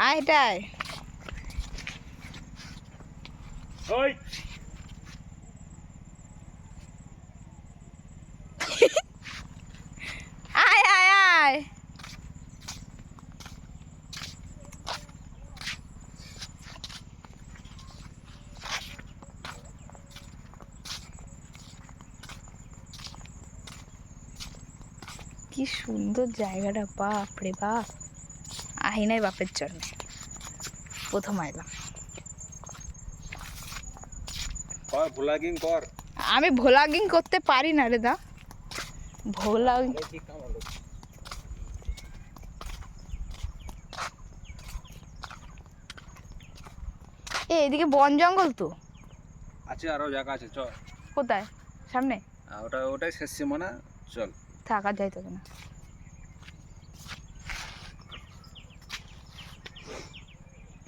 আয় এটাই ওই আয় আয় আয় কি সুন্দর জায়গাটা, বাপ রে বাপ। আহি নাই বাপের জন্য, প্রথম আইলাম। কর ভ্লগিং কর। আমি ভ্লগিং করতে পারি না রে দা, ভ্লগিং। এদিকে বন জঙ্গল তো আছে, আরো জায়গা আছে, চল। কোথায়? সামনে? ওটাই শেষ সীমানা, চল। থাকা যাইতো না।